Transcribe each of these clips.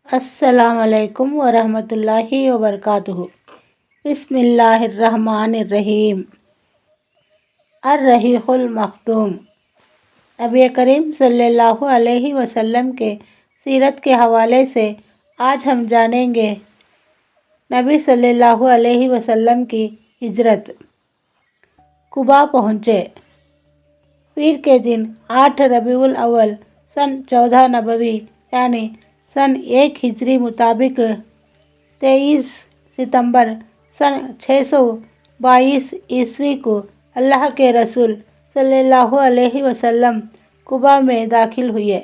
السلام علیکم ورحمۃ اللہ وبرکاتہ۔ بسم اللہ الرحمن الرحیم۔ الرحیق المختوم۔ نبی کریم صلی اللہ علیہ وسلم کے سیرت کے حوالے سے آج ہم جانیں گے نبی صلی اللہ علیہ وسلم کی ہجرت۔ قباء پہنچے۔ پیر کے دن 8 ربیع الاول سن 14 نبوی یعنی سن 1 ہجری مطابق 23 ستمبر سن 622 عیسوی کو اللہ کے رسول صلی اللہ علیہ وسلم قباء میں داخل ہوئے۔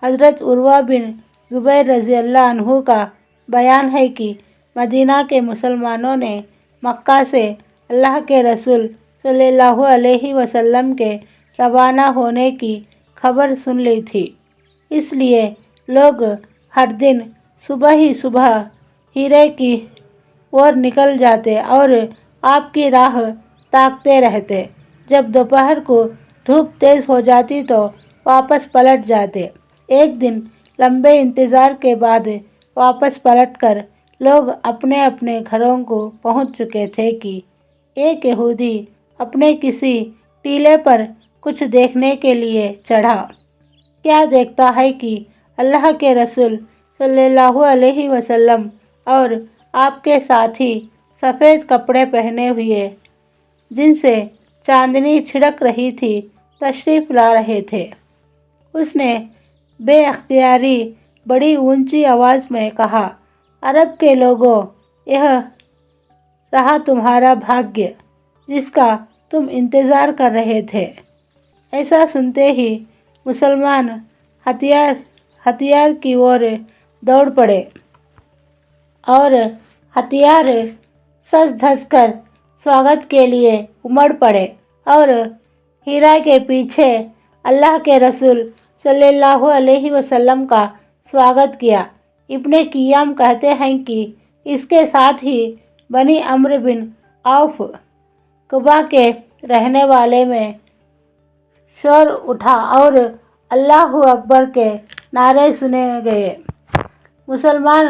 حضرت عروہ بن زبیر رضی اللہ عنہ کا بیان ہے کہ مدینہ کے مسلمانوں نے مکہ سے اللہ کے رسول صلی اللہ علیہ وسلم کے روانہ ہونے کی خبر سن لی تھی، اس لیے لوگ ہر دن صبح ہی صبح ہیرے کی اور نکل جاتے اور آپ کی راہ تاکتے رہتے۔ جب دوپہر کو دھوپ تیز ہو جاتی تو واپس پلٹ جاتے۔ ایک دن لمبے انتظار کے بعد واپس پلٹ کر لوگ اپنے اپنے گھروں کو پہنچ چکے تھے کہ ایک یہودی اپنے کسی ٹیلے پر کچھ دیکھنے کے لیے چڑھا۔ کیا دیکھتا ہے کہ اللہ کے رسول صلی اللہ علیہ وسلم اور آپ کے ساتھی سفید کپڑے پہنے ہوئے جن سے چاندنی چھڑک رہی تھی تشریف لا رہے تھے۔ اس نے بے اختیاری بڑی اونچی آواز میں کہا، عرب کے لوگوں، یہ رہا تمہارا بھاگیہ جس کا تم انتظار کر رہے تھے۔ ایسا سنتے ہی مسلمان ہتھیار کی اور دوڑ پڑے اور ہتھیار سج دھج کر سواگت کے لیے امڑ پڑے اور ہیرا کے پیچھے اللہ کے رسول صلی اللہ علیہ وسلم کا سواگت کیا۔ ابن قیم کہتے ہیں کہ اس کے ساتھ ہی بنی عمرو بن عوف قباء کے رہنے والے میں شور اٹھا اور اللہ اکبر کے نعرے سنے گئے۔ مسلمان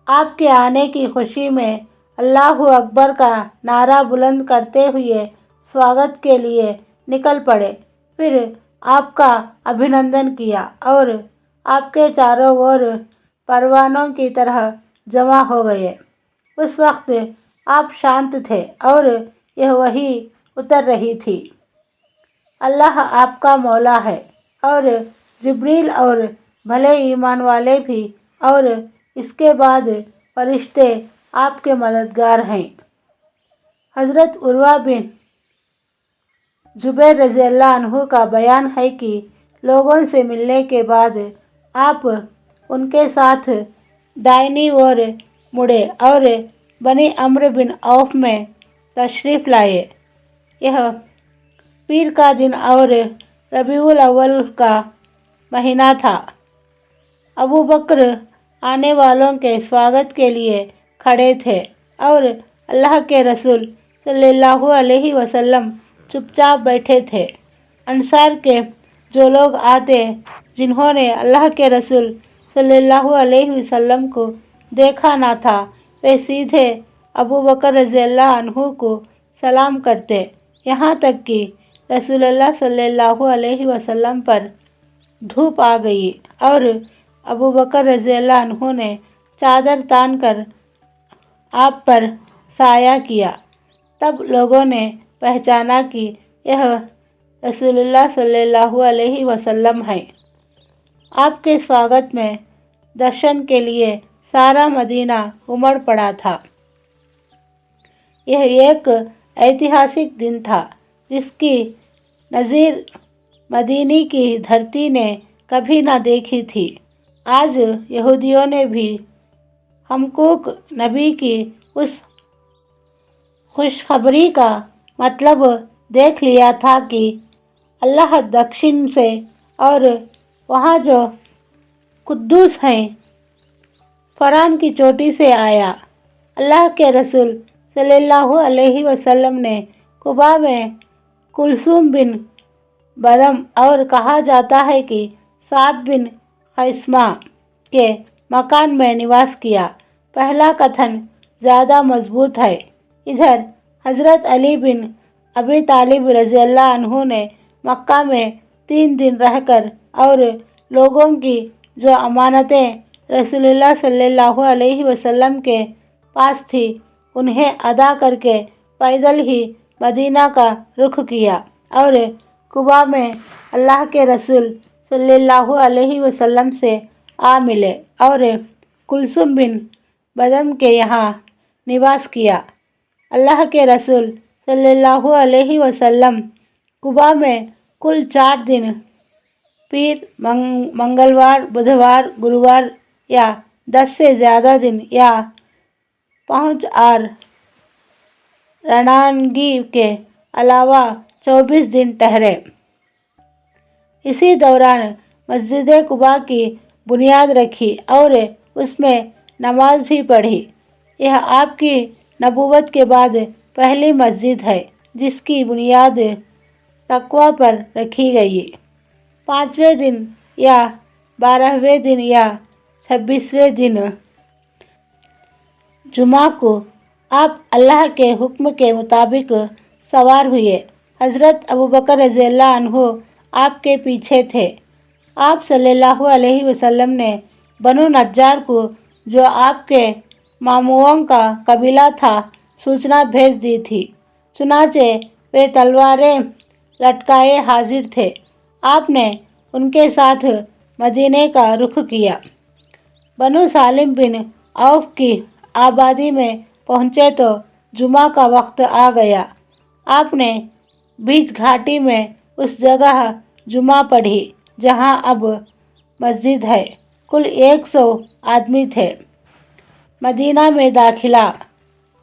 آپ کے آنے کی خوشی میں اللہ اکبر کا نعرہ بلند کرتے ہوئے سواگت کے لیے نکل پڑے، پھر آپ کا ابھینندن کیا اور آپ کے چاروں اور پروانوں کی طرح جمع ہو گئے۔ اس وقت آپ شانت تھے اور یہ وحی اتر رہی تھی، اللہ آپ کا مولا ہے اور جبریل اور بھلے ایمان والے بھی اور اس کے بعد فرشتے آپ کے مددگار ہیں۔ حضرت عروہ بن زبیر رضی اللہ عنہ کا بیان ہے کہ لوگوں سے ملنے کے بعد آپ ان کے ساتھ دائنی اور مڑے اور بنی عمرو بن عوف میں تشریف لائے۔ یہ پیر کا دن اور ربیع الاول کا مہینہ تھا۔ ابوبکر آنے والوں کے سواگت کے لیے کھڑے تھے اور اللہ کے رسول صلی اللہ علیہ وسلم چپ چاپ بیٹھے تھے۔ انصار کے جو لوگ آتے جنہوں نے اللہ کے رسول صلی اللہ علیہ وسلم کو دیکھا نہ تھا، وہ سیدھے ابوبکر رضی اللہ عنہ کو سلام کرتے، یہاں تک کہ رسول اللہ صلی اللہ علیہ وسلم پر دھوپ آ گئی اور ابوبکر رضی اللہ عنہ نے چادر تان کر آپ پر سایہ کیا۔ تب لوگوں نے پہچانا کہ یہ رسول اللہ صلی اللہ علیہ وسلم ہیں۔ آپ کے سواگت میں درشن کے لیے سارا مدینہ امڑ پڑا تھا۔ یہ ایک ایتہاسک دن تھا جس کی نظیر مدینے کی دھرتی نے کبھی نہ دیکھی تھی۔ آج یہودیوں نے بھی حقوق نبی کی اس خوشخبری کا مطلب دیکھ لیا تھا کہ اللہ دکشن سے اور وہاں جو قدوس ہیں فران کی چوٹی سے آیا۔ اللہ کے رسول صلی اللہ علیہ وسلم نے قباء میں کلثوم بن بدم اور کہا جاتا ہے کہ سعد بن خیثمہ کے मकान में निवास किया। पहला कथन ज़्यादा मजबूत है। इधर हज़रत अली बिन अबी तालिब रज़ियल्लाहु अन्हु ने मक्का में 3 दिन रहकर और लोगों की जो अमानतें रसूलुल्लाह सल्लल्लाहु अलैहि वसल्लम के पास थी उन्हें अदा करके पैदल ही मदीना का रुख किया और कुबा में अल्लाह के रसूल सल्लल्लाहु अलैहि वसल्लम से आ मिले और कुलसुम बिन बदम के यहाँ निवास किया। अल्लाह के रसूल सल्लल्लाहु अलैहि वसल्लम कुबा में कुल 4 दिन पीर, मंगलवार, बुधवार, गुरुवार या 10 से ज़्यादा दिन या 5 और रणांगी के अलावा 24 दिन ठहरे। इसी दौरान मस्जिद कुबा की बुनियाद रखी और उसमें नमाज भी पढ़ी। यह आपकी नबूवत के बाद पहली मस्जिद है जिसकी बुनियाद तकवा पर रखी गई। 5वें दिन या 12वें दिन या 26वें दिन जुमा को आप अल्लाह के हुक्म के मुताबिक सवार हुए। हज़रत अबू बकर रज़ियल्लाहु अन्हु आपके पीछे थे। आप सल्लल्लाहु अलैहि वसल्लम ने बनु नज्जार को, जो आपके मामूओं का कबीला था, सूचना भेज दी थी। चुनाचे वे तलवारें लटकाए हाजिर थे। आपने उनके साथ मदीने का रुख किया। बनु सालिम बिन औफ की आबादी में पहुँचे तो जुमा का वक्त आ गया। आपने बीच घाटी में उस जगह जुमा पढ़ी जहाँ अब मस्जिद है। कुल 100 आदमी थे। मदीना में दाखिला।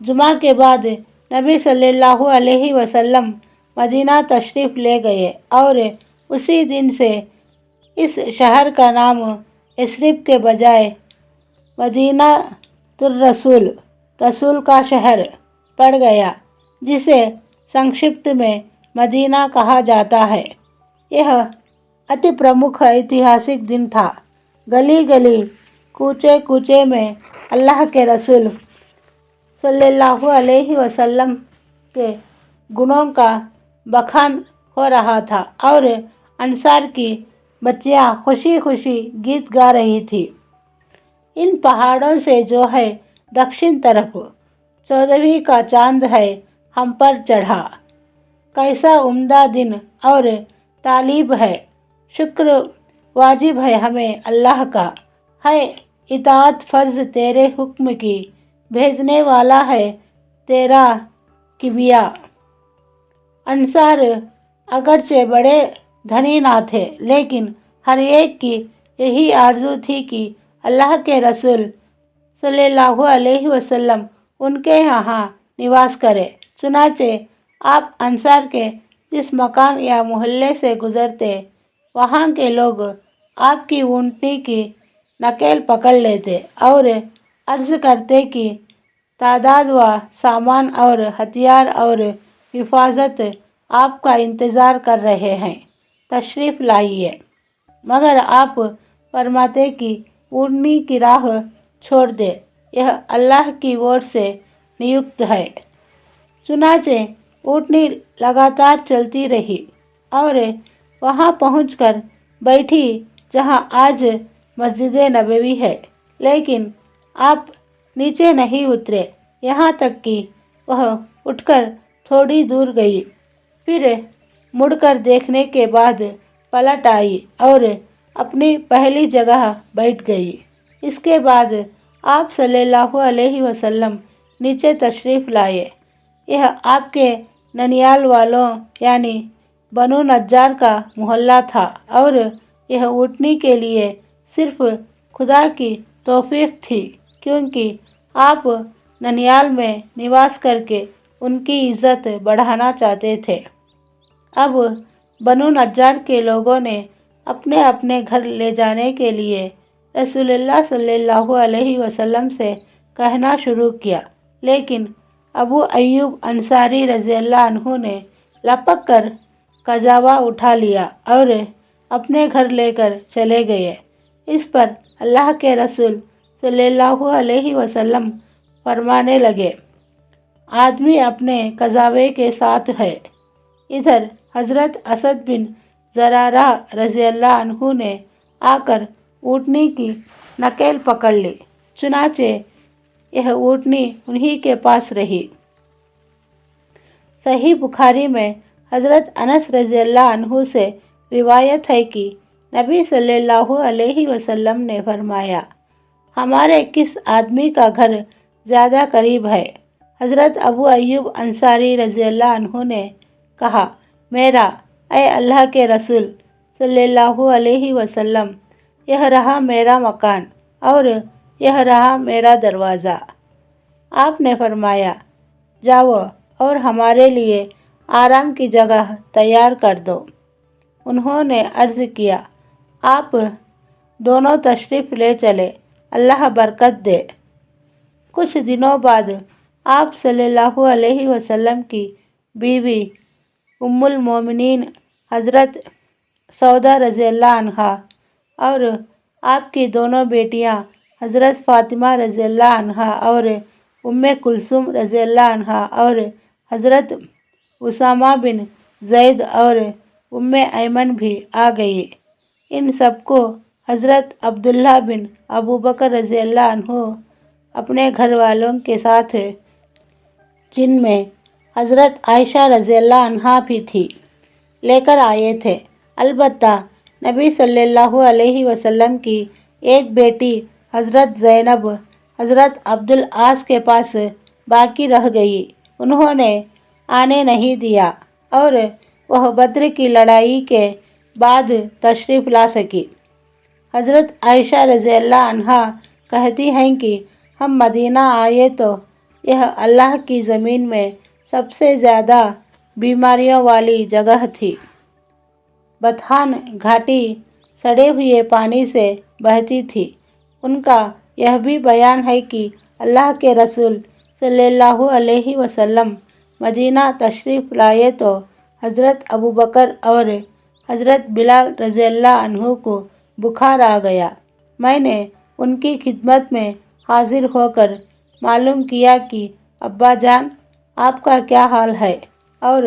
जुमा के बाद नबी सल्लल्लाहु अलैहि वसल्लम मदीना तशरीफ़ ले गए और उसी दिन से इस शहर का नाम यस्रिब के बजाय मदीना तुर्रसूल, रसूल का शहर पड़ गया, जिसे संक्षिप्त में मदीना कहा जाता है। यह अति प्रमुख ऐतिहासिक दिन था। गली गली, कूचे कूचे में अल्लाह के रसूल सल्लल्लाहु अलैहि वसल्लम के गुणों का बखान हो रहा था और अंसार की बच्चियां खुशी खुशी गीत गा रही थी। इन पहाड़ों से जो है दक्षिण तरफ 14वीं का चांद है हम पर चढ़ा। कैसा उम्दा दिन और तालीब है। शुक्र वाजिब है हमें अल्लाह का। है इताअत फ़र्ज तेरे हुक्म की, भेजने वाला है तेरा किबिया। अंसार अगरचे बड़े धनी ना थे, लेकिन हर एक की यही आरज़ू थी कि अल्लाह के रसूल सल्लल्लाहु अलैहि वसल्लम उनके यहाँ निवास करें। चुनाचे आप अंसार के जिस मकान या मोहल्ले से गुज़रते, वहाँ के लोग आपकी ऊँटनी की नकेल पकड़ लेते और अर्ज़ करते कि तादाद व सामान और हथियार और हिफाजत आपका इंतज़ार कर रहे हैं, तशरीफ़ लाइए। मगर आप फरमाते कि ऊँटनी की राह छोड़ दे, यह अल्लाह की ओर से नियुक्त है। चुनाचे ऊँटनी लगातार चलती रही और वहाँ पहुंचकर बैठी जहाँ आज मस्जिद नबवी है, लेकिन आप नीचे नहीं उतरे, यहाँ तक कि वह उठकर थोड़ी दूर गई, फिर मुड़कर देखने के बाद पलट आई और अपनी पहली जगह बैठ गई। इसके बाद आप सल्लल्लाहु अलैहि वसल्लम नीचे तशरीफ़ लाए। यह आपके ननियाल वालों यानी बनु नज्जार का मोहल्ला था और यह ऊँटनी के लिए सिर्फ खुदा की तौफीक थी, क्योंकि आप ननियाल में निवास करके उनकी इज़्ज़त बढ़ाना चाहते थे। अब बनु नज्जार के लोगों ने अपने अपने घर ले जाने के लिए रसूलुल्लाह सल्लल्लाहु अलैहि वसल्लम से कहना शुरू किया, लेकिन अबू अय्यूब अंसारी रज़ियल्लाहु अन्हु ने लपक कर कजावा उठा लिया और अपने घर लेकर चले गए। इस पर अल्लाह के रसूल सल्लल्लाहु अलैहि वसल्लम फरमाने लगे, आदमी अपने कज़ावे के साथ है। इधर हज़रत असद बिन ज़रारा रज़ियल्लाहु अन्हु ने आकर ऊँटनी की नकेल पकड़ ली। चुनाचे यह ऊँटनी उन्हीं के पास रही। सही बुखारी में हज़रत अनस रज़ियल्लाहु अन्हु से रिवायत है कि नबी सल्लल्लाहु अलैहि वसल्लम ने फरमाया, हमारे किस आदमी का घर ज़्यादा करीब है? हज़रत अबू अय्यूब अंसारी रज़ियल्लाहु अन्हु ने कहा, मेरा। ऐ अल्लाह के रसूल सल्लल्लाहु अलैहि वसल्लम, यह रहा मेरा मकान और यह रहा मेरा दरवाज़ा। आपने फरमाया, जाओ और हमारे लिए आराम की जगह तैयार कर दो। उन्होंने अर्ज़ किया, आप दोनों तशरीफ़ ले चले, अल्लाह बरकत दे। कुछ दिनों बाद आप सल्लल्लाहु अलैहि वसल्लम की बीवी उम्मुल मोमिनीन हज़रत सौदा रज़ियल्लाहु अन्हा और आपकी दोनों बेटियां हज़रत फ़ातिमा रज़ियल्लाहु अन्हा और उम्मे कुलसूम रज़ियल्लाहु अन्हा और हज़रत उसामा बिन ज़ैद और उम्मे ऐमन भी आ गई। इन सबको हज़रत अब्दुल्ला बिन अबू बकर रज़ियल्लाहु अन्हु अपने घर वालों के साथ, जिनमें हज़रत आयशा रज़ियल्लाहु अन्हा भी थी, लेकर आए थे। अलबत्ता नबी सल्लल्लाहु अलैहि वसल्लम की एक बेटी हज़रत ज़ैनब हज़रत अब्दुल आस के पास बाकी रह गई। उन्होंने आने नहीं दिया और वह बद्र की लड़ाई के बाद तशरीफ़ ला सकी। हज़रत आयशा रज़ियल्लाहु अन्हा कहती हैं कि हम मदीना आए तो यह अल्लाह की ज़मीन में सबसे ज़्यादा बीमारियों वाली जगह थी। बथान घाटी सड़े हुए पानी से बहती थी। उनका यह भी बयान है कि अल्लाह के रसूल सल्लल्लाहु अलैहि वसल्लम मदीना तशरीफ़ लाए तो हज़रत अबू बकर और हज़रत बिलाल रज़ियल्लाहु अन्हु को बुखार आ गया। मैंने उनकी खिदमत में हाजिर होकर मालूम किया कि अब्बा जान, आपका क्या हाल है, और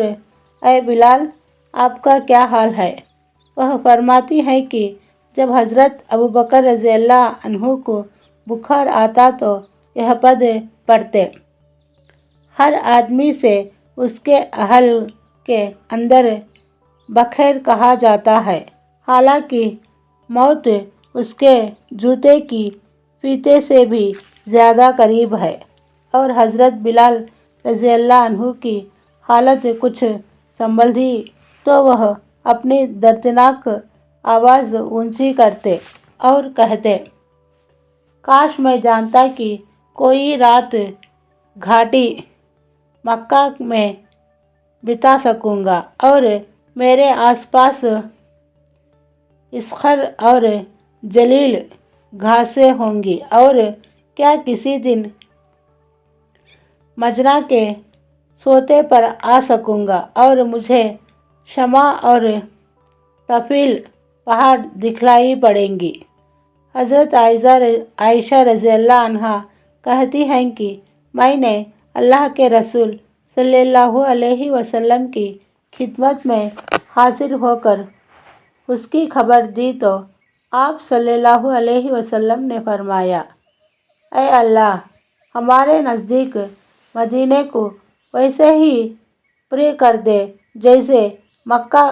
ऐ बिलाल, आपका क्या हाल है? वह फरमाती हैं कि जब हज़रत अबू बकर रज़ियल्लाहु अन्हु को बुखार आता तो यह पद पढ़ते, हर आदमी से उसके अहल के अंदर बखैर कहा जाता है, हालांकि मौत उसके जूते की फीते से भी ज़्यादा करीब है। और हज़रत बिलाल रज़ियल्लाहु अन्हु की हालत कुछ संभली तो वह अपनी दर्दनाक आवाज़ ऊंची करते और कहते, काश मैं जानता कि कोई रात घाटी मक्का में बिता सकूँगा और मेरे आसपास इसखर और जलील घासें होंगी, और क्या किसी दिन मजना के सोते पर आ सकूँगा और मुझे शमा और तफील पहाड़ दिखलाई पड़ेंगी। हज़रत आयशा रज़ियल्लाहु अन्हा कहती हैं कि मैंने अल्लाह के रसूल सल्लल्लाहु अलैहि वसल्लम की खिदमत में हाजिर होकर उसकी खबर दी तो आप सल्लल्लाहु अलैहि वसल्लम ने फरमाया, ऐ अल्लाह, हमारे नज़दीक मदीने को वैसे ही प्रिय कर दे जैसे मक्का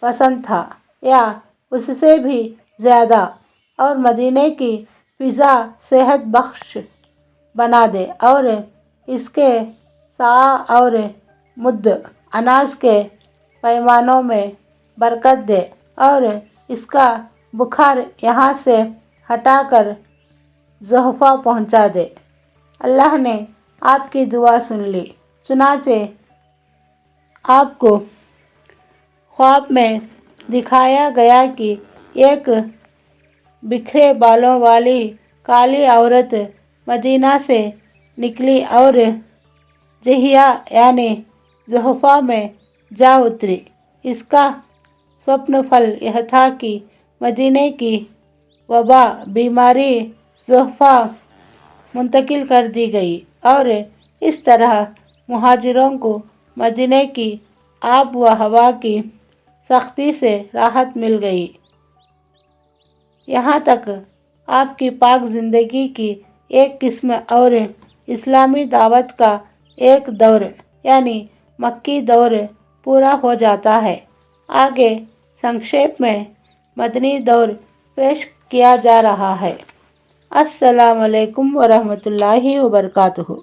पसंद था, या उससे भी ज़्यादा, और मदीने की फ़िज़ा सेहत बख्श बना दे और इसके सा और मुद्द अनाज के पैमानों में बरकत दे और इसका बुखार यहाँ से हटाकर ज़ुहफ़ा पहुँचा दे। अल्लाह ने आपकी दुआ सुन ली। चुनाचे आपको ख्वाब में दिखाया गया कि एक बिखरे बालों वाली काली औरत मदीना से निकली और जहिया यानी ज़ुहफ़ा में जा उतरी। इसका स्वप्न फल यह था कि मदीने की वबा बीमारी तोहफा मुंतकिल कर दी गई और इस तरह मुहाजिरों को मदीने की आब व हवा की सख्ती से राहत मिल गई। यहाँ तक आपकी पाक ज़िंदगी की एक किस्म और इस्लामी दावत का एक दौर यानी मक्की दौर पूरा हो जाता है। आगे संक्षेप में मदनी दौर पेश किया जा रहा है। अस्सलाम वालेकुम व रहमतुल्लाहि व बरकातुहू।